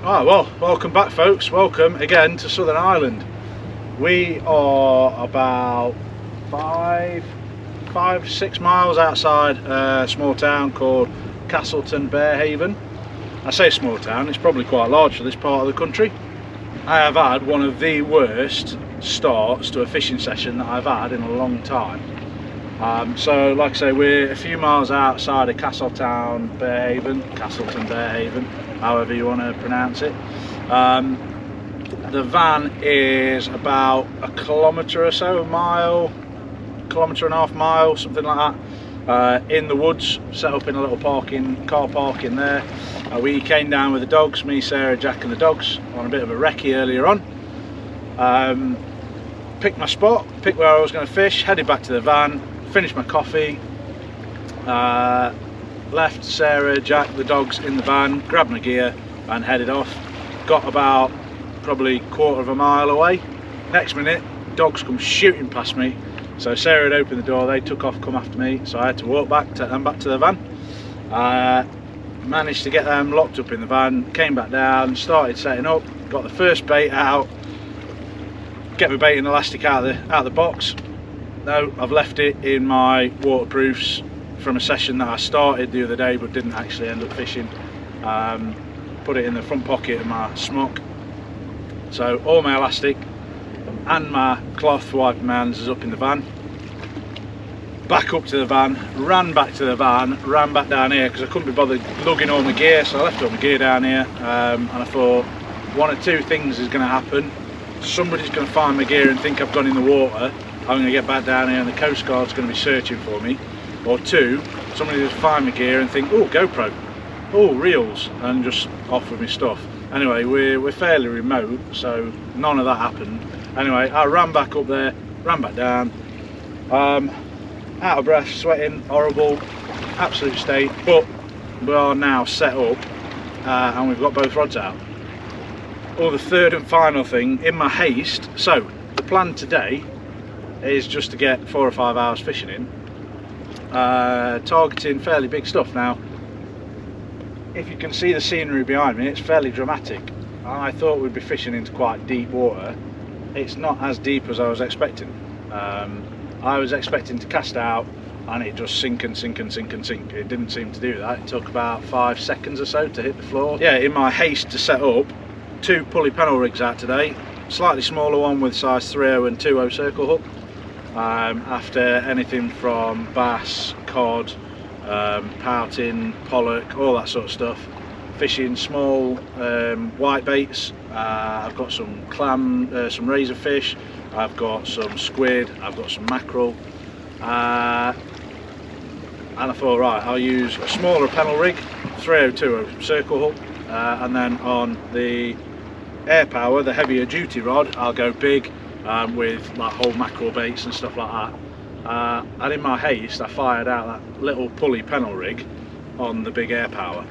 Right, well, welcome back folks, welcome again to Southern Ireland. We are about 5-6 miles outside a small town called Castletown-Bearhaven. I say small town, it's probably quite large for this part of the country. I have had one of the worst starts to a fishing session that I've had in a long time. So like I say, we're a few miles outside of Castletown-Bearhaven, however you want to pronounce it. The van is about a kilometre or so, kilometre and a half mile, something like that, in the woods, set up in a little car parking there. We came down with the dogs, me, Sarah, Jack and the dogs, on a bit of a recce earlier on. Picked my spot, picked where I was going to fish, headed back to the van, finished my coffee, left Sarah, Jack, the dogs in the van, grabbed my gear and headed off. Got about probably quarter of a mile away. Next minute, dogs come shooting past me. So Sarah had opened the door, they took off, come after me. So I had to walk back, take them back to the van. Managed to get them locked up in the van, came back down, started setting up, got the first bait out, get my bait and elastic out of the box. No, I've left it in my waterproofs from a session that I started the other day but didn't actually end up fishing. Put it in the front pocket of my smock. So all my elastic and my cloth for wiping my hands is up in the van. Back up to the van, ran back to the van, ran back down here because I couldn't be bothered lugging all my gear, so I left all my gear down here. And I thought one of two things is going to happen. Somebody's going to find my gear and think I've gone in the water. I'm going to get back down here and the Coast Guard's going to be searching for me. Or two, somebody will find my gear and think, oh, GoPro, oh, reels, and just off with my stuff. Anyway, we're fairly remote, so none of that happened. Anyway, I ran back up there, ran back down, out of breath, sweating, horrible, absolute state, but we are now set up and we've got both rods out. Oh, the third and final thing, in my haste, so the plan today is just to get 4 or 5 hours fishing in, targeting fairly big stuff. Now, if you can see the scenery behind me, it's fairly dramatic. I thought we'd be fishing into quite deep water. It's not as deep as I was expecting. I was expecting to cast out and it just sink and sink and sink and sink. It didn't seem to do that. It took about 5 seconds or so to hit the floor. Yeah, in my haste to set up, 2 pulley pennel rigs out today. Slightly smaller one with size 3.0 and 2.0 circle hook. After anything from bass, cod, pouting, pollock, all that sort of stuff. Fishing small white baits. I've got some clam, some razor fish. I've got some squid. I've got some mackerel. And I thought, right, I'll use a smaller pennel rig, 3.0, 2.0 circle hook, and then on the Airpower, the heavier duty rod, I'll go big with like whole mackerel baits and stuff like that. And in my haste, I fired out that little pulley pennel rig on the big Airpower.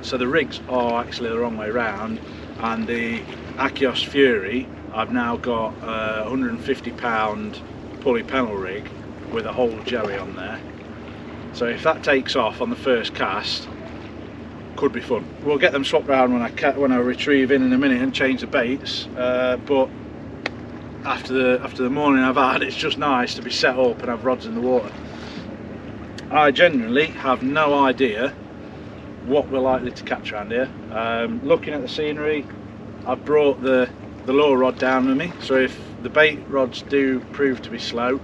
So the rigs are actually the wrong way round, and the Akios Fury, I've now got a 150 pound pulley pennel rig with a whole jerry on there. So if that takes off on the first cast, could be fun. We'll get them swapped around when I retrieve in a minute and change the baits. But after the morning I've had, it's just nice to be set up and have rods in the water. I genuinely have no idea what we're likely to catch around here. Looking at the scenery, I've brought the lure rod down with me, so if the bait rods do prove to be slow,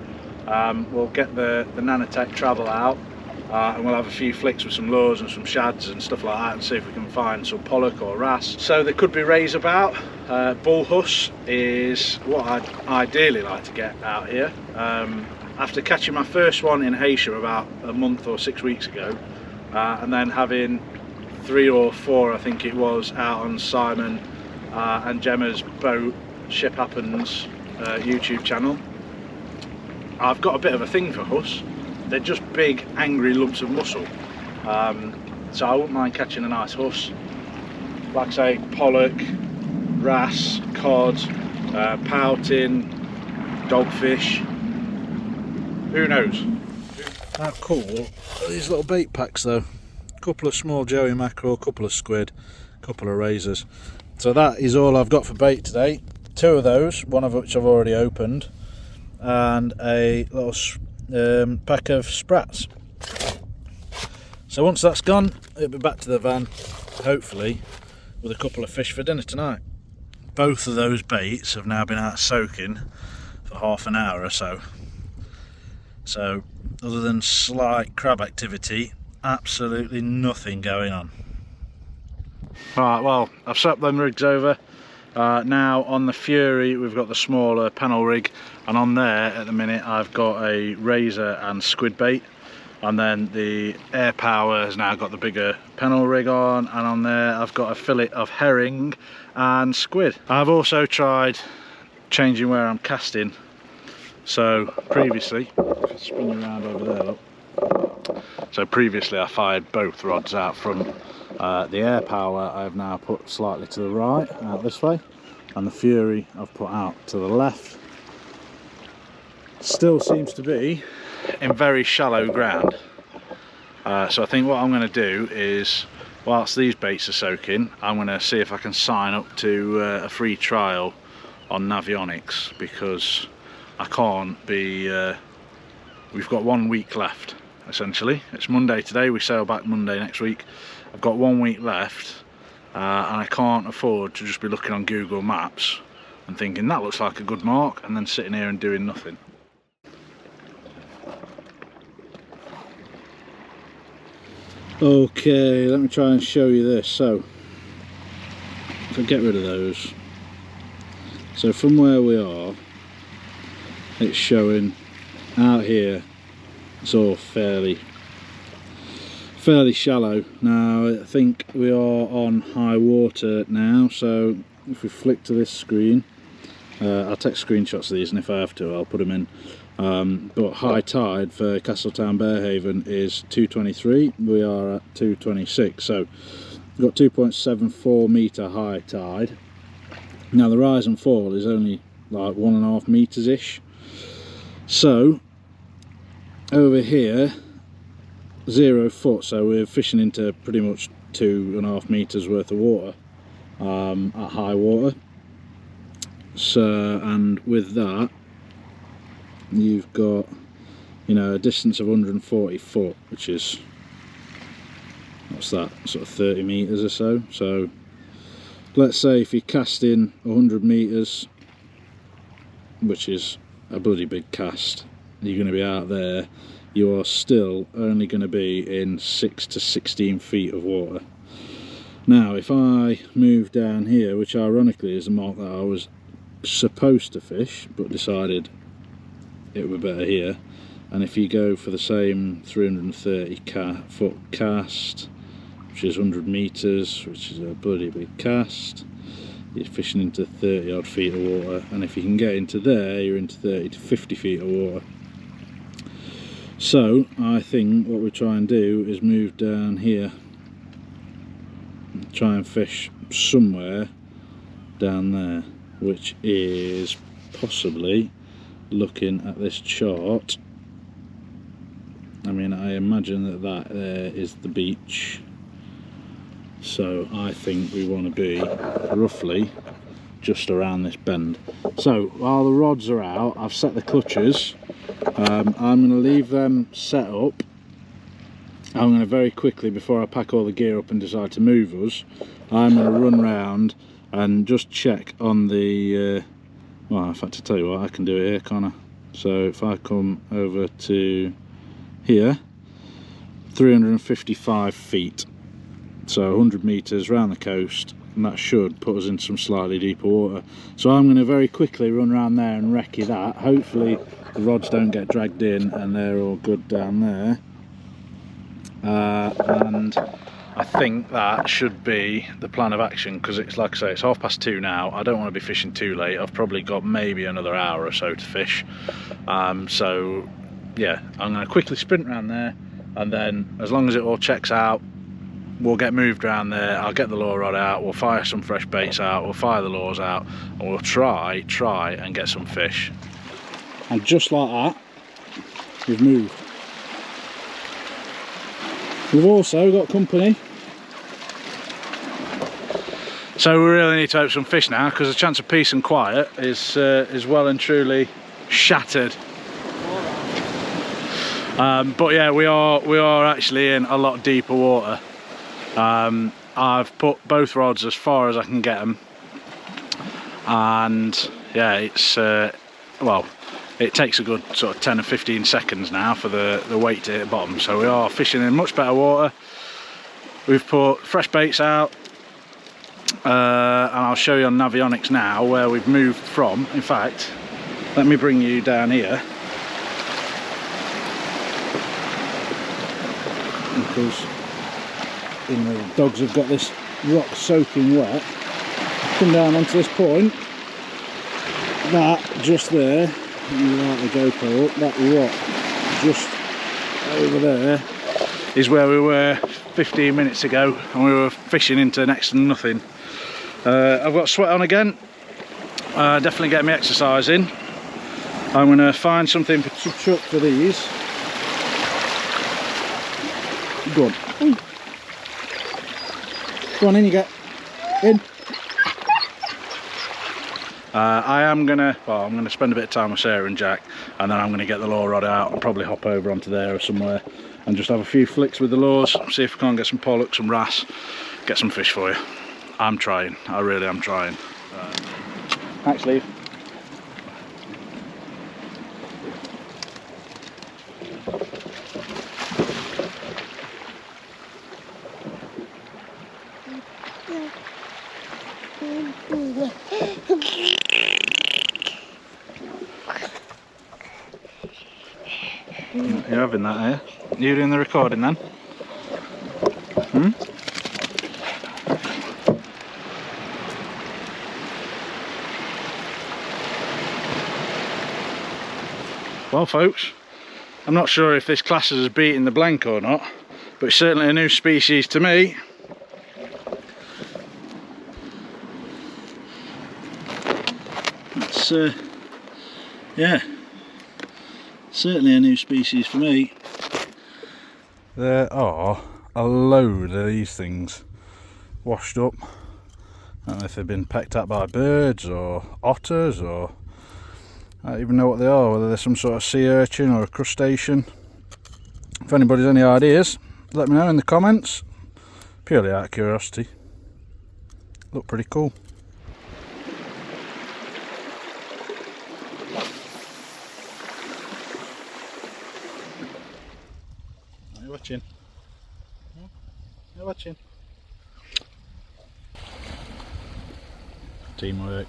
we'll get the Nano-Tech travel out and we'll have a few flicks with some lures and some shads and stuff like that and see if we can find some pollock or wrasse. So there could be rays about. Bull huss is what I'd ideally like to get out here. After catching my first one in Ayrshire about a month or 6 weeks ago, and then having 3 or 4, I think it was, out on Simon and Gemma's boat Ship Happens YouTube channel, I've got a bit of a thing for huss. They're just big angry lumps of muscle, so I wouldn't mind catching a nice huss. Like I say, pollock, wrasse, cod, pouting, dogfish, who knows. How cool are these little bait packs though? A couple of small joey mackerel, a couple of squid, couple of razors. So that is all I've got for bait today. 2 of those, one of which I've already opened, and a little pack of sprats. So once that's gone, it'll be back to the van, hopefully with a couple of fish for dinner tonight. Both of those baits have now been out soaking for half an hour or so. So other than slight crab activity, absolutely nothing going on. Right, well, I've swapped them rigs over. Now on the Fury we've got the smaller panel rig, and on there at the minute I've got a razor and squid bait, and then the Airpower has now got the bigger panel rig on, and on there I've got a fillet of herring and squid. I've also tried changing where I'm casting. So previously, if I spin you around over there, look. So previously I fired both rods out from the Airpower. I've now put slightly to the right, out this way, and the Fury I've put out to the left. Still seems to be in very shallow ground. So I think what I'm going to do is, whilst these baits are soaking, I'm going to see if I can sign up to a free trial on Navionics, because I can't be, we've got 1 week left essentially. It's Monday today, we sail back Monday next week. I've got 1 week left, and I can't afford to just be looking on Google Maps and thinking that looks like a good mark, and then sitting here and doing nothing. Okay, let me try and show you this. So if I get rid of those, so from where we are, it's showing out here, it's all fairly shallow. Now I think we are on high water now, so if we flick to this screen, I'll take screenshots of these, and if I have to I'll put them in. But high tide for Castletown-Bearhaven is 223, we are at 226, so we've got 2.74 metre high tide. Now the rise and fall is only like 1.5 metres ish. So over here, 0 foot, so we're fishing into pretty much 2.5 metres worth of water at high water. So, and with that you've got, you know, a distance of 140 foot, which is, what's that, sort of 30 metres or so. So let's say if you're casting 100 metres, which is a bloody big cast, you're going to be out there, you are still only going to be in 6 to 16 feet of water. Now if I move down here, which ironically is the mark that I was supposed to fish but decided it would be better here, and if you go for the same 330 foot cast, which is 100 metres, which is a bloody big cast, you're fishing into 30 odd feet of water, and if you can get into there, you're into 30 to 50 feet of water. So I think what we try and do is move down here and try and fish somewhere down there, which is possibly, looking at this chart, I mean, I imagine that there is the beach, so I think we want to be roughly just around this bend. So while the rods are out, I've set the clutches. I'm going to leave them set up. I'm going to very quickly, before I pack all the gear up and decide to move us, I'm going to run round and just check on the well, in fact, to tell you what, I can do it here, can't I? So if I come over to here, 355 feet, so 100 metres round the coast, and that should put us in some slightly deeper water. So I'm going to very quickly run around there and recce that. Hopefully the rods don't get dragged in and they're all good down there. And I think that should be the plan of action, because it's, like I say, it's 2:30 now. I don't want to be fishing too late. I've probably got maybe another hour or so to fish. So yeah, I'm going to quickly sprint around there, and then as long as it all checks out, we'll get moved around there. I'll get the lure rod out, we'll fire some fresh baits out, we'll fire the lures out, and we'll try and get some fish. And just like that, we've moved. We've also got company. So we really need to open some fish now, because the chance of peace and quiet is well and truly shattered. But yeah, we are actually in a lot deeper water. I've put both rods as far as I can get them, and yeah, it's well, it takes a good sort of 10 or 15 seconds now for the weight to hit bottom. So we are fishing in much better water. We've put fresh baits out, and I'll show you on Navionics now where we've moved from. In fact, let me bring you down here, because the dogs have got this rock soaking wet. Come down onto this point, that just there, let me light the GoPro up, that rock just over there is where we were 15 minutes ago, and we were fishing into next to nothing. I've got sweat on again, definitely getting my exercise in. I'm going to find something to chuck for these. Go on. Go on, in you get. In. I'm gonna spend a bit of time with Sarah and Jack, and then I'm gonna get the lure rod out and probably hop over onto there or somewhere and just have a few flicks with the lures, see if we can't get some pollock, some wrasse, get some fish for you. I'm trying, I really am trying. Actually, you're having that, are you? You doing the recording then? Hmm? Well folks, I'm not sure if this classes as beating the blank or not, but it's certainly a new species to me. It's yeah, certainly a new species for me. There are a load of these things washed up. I don't know if they've been pecked at by birds or otters, or I don't even know what they are, whether they're some sort of sea urchin or a crustacean. If anybody's any ideas, let me know in the comments. Purely out of curiosity. Look pretty cool. Are you watching? Are you watching? Teamwork.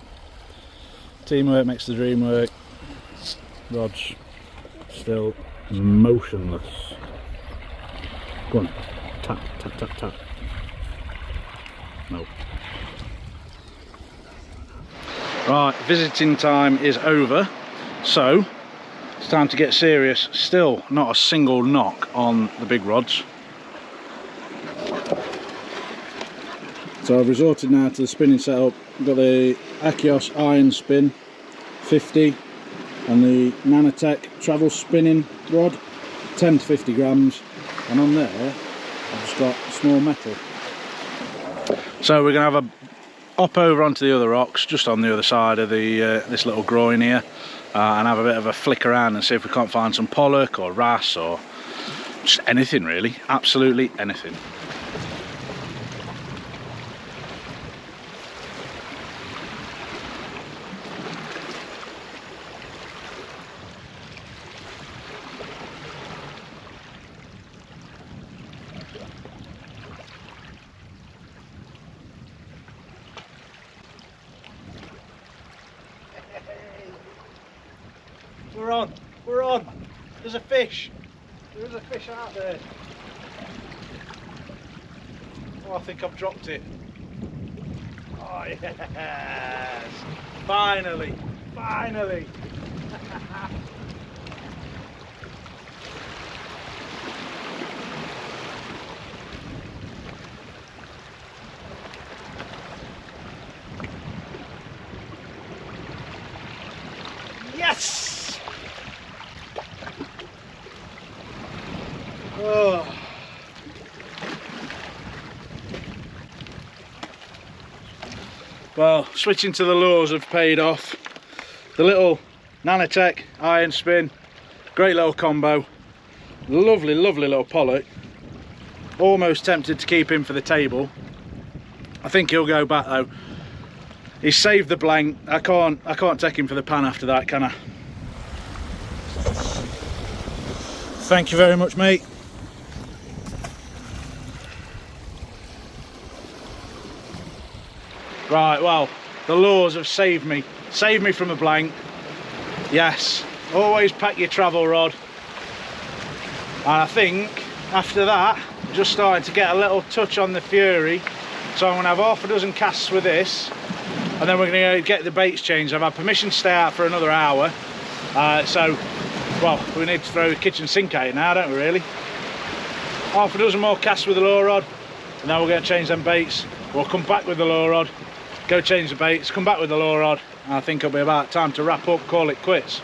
Teamwork makes the dream work. Rod's still motionless. Go on. Tap, tap, tap, tap. No. Right, visiting time is over, so it's time to get serious. Still not a single knock on the big rods. So I've resorted now to the spinning setup. I've got the Akios iron spin 50 and the Nano-Tech travel spinning rod, 10 to 50 grams, and on there I've just got small metal. So we're going to have a hop over onto the other rocks just on the other side of the this little groin here, and have a bit of a flick around and see if we can't find some pollock or wrasse or just anything really, absolutely anything. We're on, there's a fish, there is a fish out there. Oh, I think I've dropped it. Oh yes, finally, finally. Yes! Oh. Well, switching to the lures have paid off. The little Nano-Tech iron spin, great little combo. Lovely, lovely little pollock. Almost tempted to keep him for the table. I think he'll go back though. He's saved the blank. I can't take him for the pan after that, can I? Thank you very much, mate. Right, well, the lures have saved me from a blank. Yes, always pack your travel rod. And I think after that, just starting to get a little touch on the Fury. So I'm gonna have half a dozen casts with this, and then we're gonna get the baits changed. I've had permission to stay out for another hour. So, well, we need to throw the kitchen sink at it now, don't we really? Half a dozen more casts with the lure rod, and then we're gonna change them baits. We'll come back with the lure rod, go change the baits, come back with the lure rod, and I think it'll be about time to wrap up, call it quits.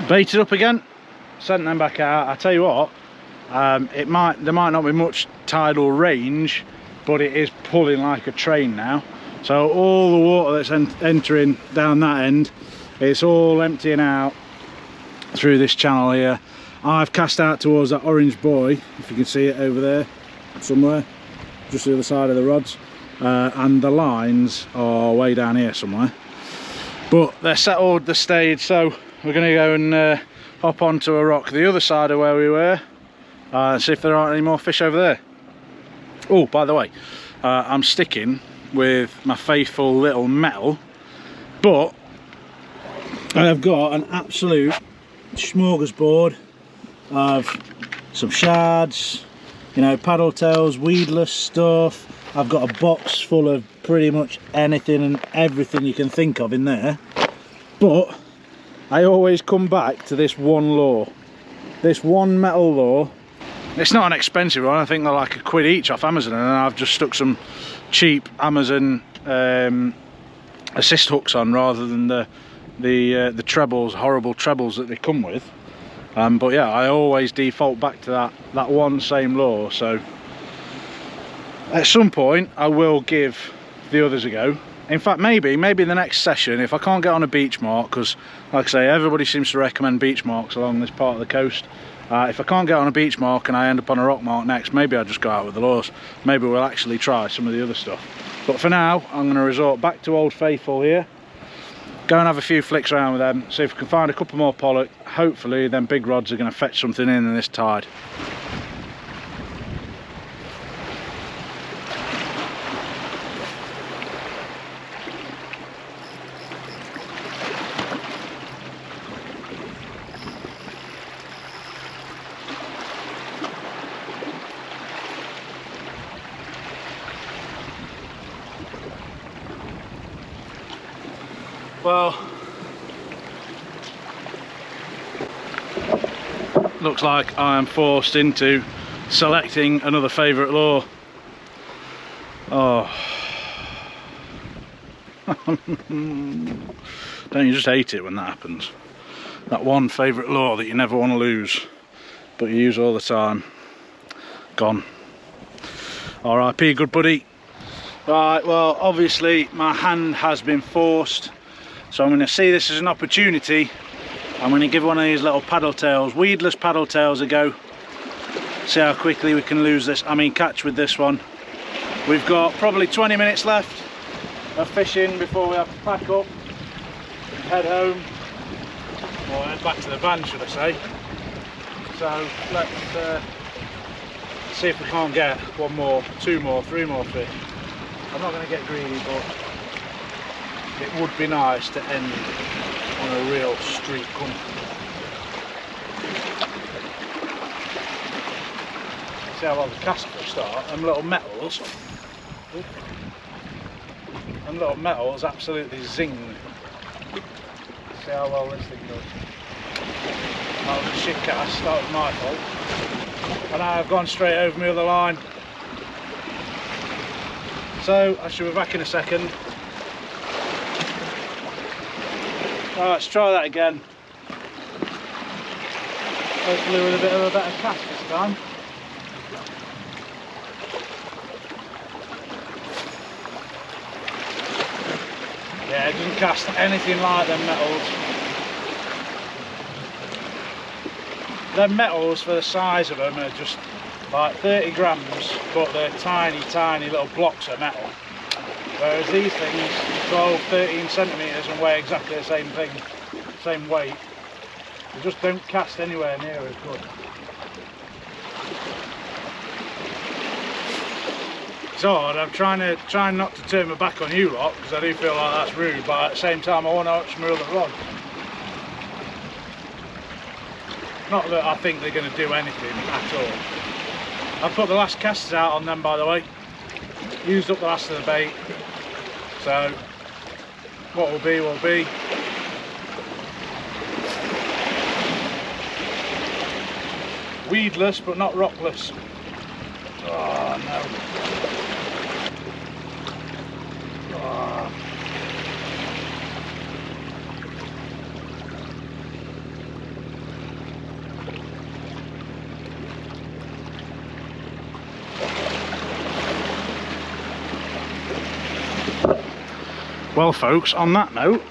Baited up again, sent them back out. I tell you what, there might not be much tidal range, but it is pulling like a train now. So all the water that's entering down that end, it's all emptying out through this channel here. I've cast out towards that orange buoy, if you can see it over there somewhere, just the other side of the rods, and the lines are way down here somewhere, but they're settled, they're stayed. So we're going to go and hop onto a rock the other side of where we were, and see if there aren't any more fish over there. Oh, by the way, I'm sticking with my faithful little metal, but I have got an absolute smorgasbord of some shards, you know, paddle tails, weedless stuff. I've got a box full of pretty much anything and everything you can think of in there, but I always come back to this one lure, this one metal lure. It's not an expensive one, I think they're like £1 each off Amazon, and I've just stuck some cheap Amazon assist hooks on rather than the trebles, horrible trebles that they come with. But yeah, I always default back to that one same lure. So at some point I will give the others a go. In fact, maybe the next session, if I can't get on a beach mark, because like I say, everybody seems to recommend beach marks along this part of the coast. If I can't get on a beach mark and I end up on a rock mark next, maybe I'll just go out with the lures. Maybe we'll actually try some of the other stuff. But for now, I'm going to resort back to Old Faithful here. Go and have a few flicks around with them, see if we can find a couple more pollock. Hopefully them big rods are going to fetch something in this tide. Well, looks like I am forced into selecting another favourite lure. Oh, don't you just hate it when that happens? That one favourite lure that you never want to lose, but you use all the time, gone. R.I.P. good buddy. Right, well, obviously my hand has been forced. So I'm going to see this as an opportunity. I'm going to give one of these little paddle tails, weedless paddle tails, a go. See how quickly we can catch with this one. We've got probably 20 minutes left of fishing before we have to pack up, head home, or head back to the van, should I say. So let's see if we can't get one more, two more, three more fish. I'm not going to get greedy, but it would be nice to end on a real street come. See how well the cast will start. Them little metals absolutely zing. See how well this thing does. That was a shit cast, that was my fault. And I've gone straight over my other line. So I should be back in a second. Right, let's try that again. Hopefully with a bit of a better cast this time. Yeah, it doesn't cast anything like them metals. Them metals, for the size of them, are just like 30 grams, but they're tiny, tiny little blocks of metal. Whereas these things, 12, 13 centimetres and weigh exactly the same thing, same weight. They just don't cast anywhere near as good. It's hard. I'm trying not to turn my back on you lot, because I do feel like that's rude, but at the same time I want to watch my other rod. Not that I think they're going to do anything at all. I've put the last casters out on them, by the way. Used up the last of the bait. So what will be will be. Weedless but not rockless. Oh no. Oh. Well folks, on that note,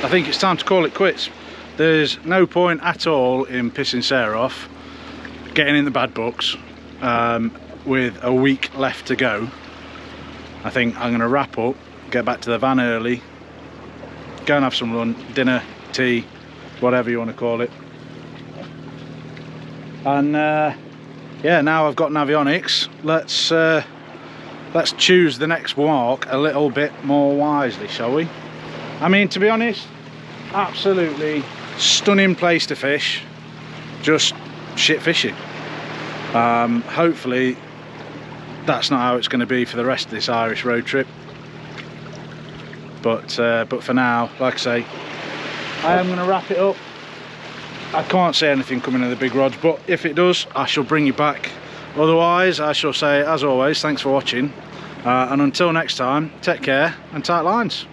I think it's time to call it quits. There's no point at all in pissing Sarah off, getting in the bad books with a week left to go. I think I'm going to wrap up, get back to the van early, go and have some lunch, dinner, tea, whatever you want to call it. And yeah, now I've got Navionics, let's choose the next mark a little bit more wisely, shall we? I mean, to be honest, absolutely stunning place to fish, just shit fishing. Hopefully that's not how it's going to be for the rest of this Irish road trip, but for now, like I say, I am going to wrap it up. I can't say anything coming in the big rods, but if it does, I shall bring you back. Otherwise, I shall say, as always, thanks for watching, and until next time, take care and tight lines.